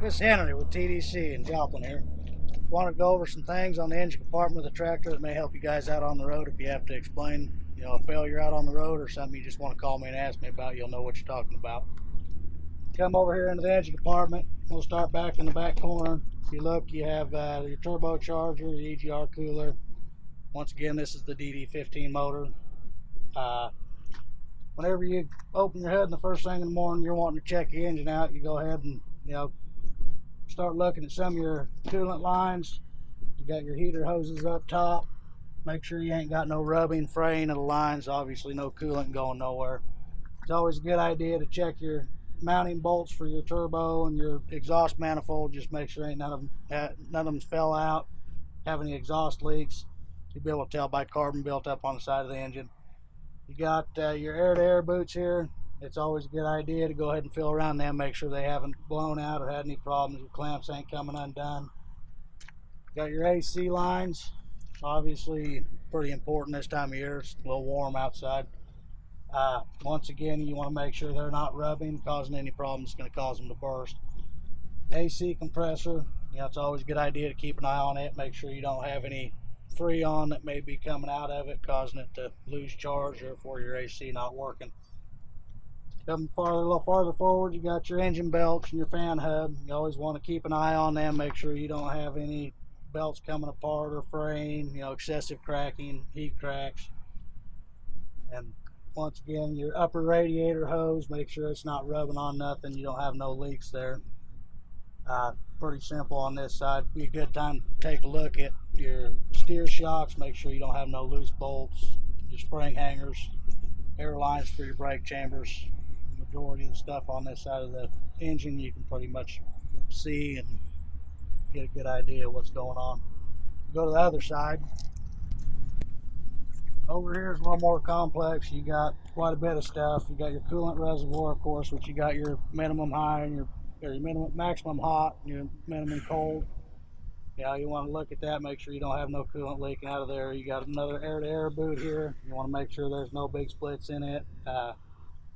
This is Henry with TDC in Joplin here. Want to go over some things on the engine compartment of the tractor that may help you guys out on the road if you have to explain, a failure out on the road or something you just want to call me and ask me about. You'll know what you're talking about. Come over here into the engine compartment. We'll start back in the back corner. If you look, you have your turbocharger, your EGR cooler. Once again, this is the DD15 motor. Whenever you open your hood in the first thing in the morning, you're wanting to check your engine out, you go ahead and start looking at some of your coolant lines. You got your heater hoses up top. Make sure you ain't got no rubbing, fraying of the lines. Obviously no coolant going nowhere. It's always a good idea to check your mounting bolts for your turbo and your exhaust manifold. Just make sure ain't none of them fell out, have any exhaust leaks. You'll be able to tell by carbon built up on the side of the engine. You got your air-to-air boots here. It's always a good idea to go ahead and feel around them, make sure they haven't blown out or had any problems. Your clamps ain't coming undone. Got your AC lines. Obviously pretty important this time of year. It's a little warm outside. Once again, you want to make sure they're not rubbing, causing any problems. It's going to cause them to burst. AC compressor. It's always a good idea to keep an eye on it. Make sure you don't have any freon that may be coming out of it, causing it to lose charge or for your AC not working. Coming a little farther forward, you got your engine belts and your fan hub. You always want to keep an eye on them, make sure you don't have any belts coming apart or fraying, excessive cracking, heat cracks. And once again, your upper radiator hose, make sure it's not rubbing on nothing, you don't have no leaks there. Pretty simple on this side. Be a good time to take a look at your steer shocks, make sure you don't have no loose bolts, your spring hangers, air lines for your brake chambers. Majority of the stuff on this side of the engine you can pretty much see and get a good idea of what's going on. Go to the other side. Over here is a little more complex. You got quite a bit of stuff. You got your coolant reservoir, of course, which you got your minimum high and your maximum hot and your minimum cold. You want to look at that, make sure you don't have no coolant leaking out of there. You got another air-to-air boot here. You want to make sure there's no big splits in it.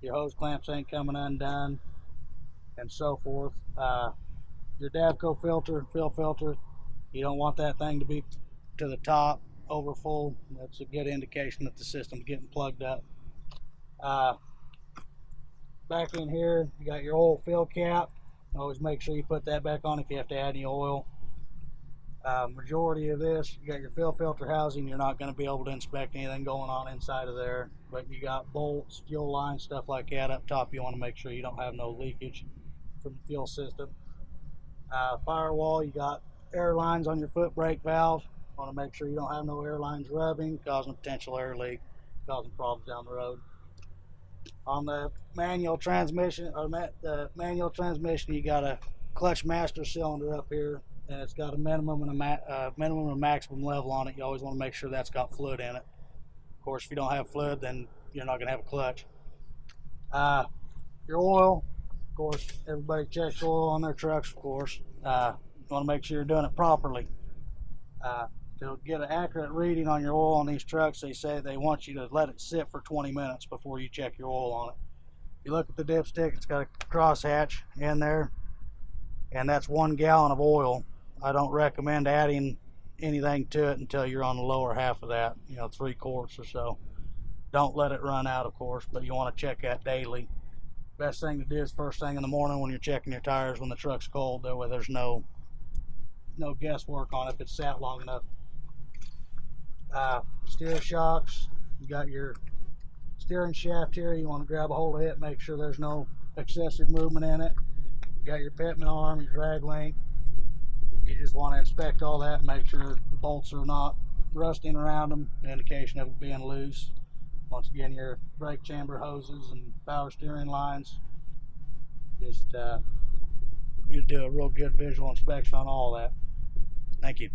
Your hose clamps ain't coming undone, and so forth. Your Davco filter, fill filter, you don't want that thing to be to the top, over full. That's a good indication that the system's getting plugged up. Back in here, you got your oil fill cap. Always make sure you put that back on if you have to add any oil. Majority of this, you got your fill filter housing. You're not going to be able to inspect anything going on inside of there, but you got bolts, fuel lines, stuff like that up top. You want to make sure you don't have no leakage from the fuel system. Firewall, you got air lines on your foot brake valve. You want to make sure you don't have no air lines rubbing, causing a potential air leak, causing problems down the road. On the manual transmission, you got a clutch master cylinder up here, and it's got a minimum and a maximum level on it. You always want to make sure that's got fluid in it. Of course, if you don't have fluid, then you're not going to have a clutch. Your oil, of course, everybody checks oil on their trucks, of course. You want to make sure you're doing it properly. To get an accurate reading on your oil on these trucks, they say they want you to let it sit for 20 minutes before you check your oil on it. You look at the dipstick, it's got a crosshatch in there, and that's 1 gallon of oil. I don't recommend adding anything to it until you're on the lower half of that, 3 quarts or so. Don't let it run out, of course, but you want to check that daily. Best thing to do is first thing in the morning when you're checking your tires when the truck's cold. That way there's no guesswork on it if it's sat long enough. Steer shocks, you got your steering shaft here. You want to grab a hold of it, make sure there's no excessive movement in it. You got your pitman arm, your drag link. You just want to inspect all that and make sure the bolts are not rusting around them, an indication of it being loose. Once again, your brake chamber hoses and power steering lines. Just you do a real good visual inspection on all that. Thank you.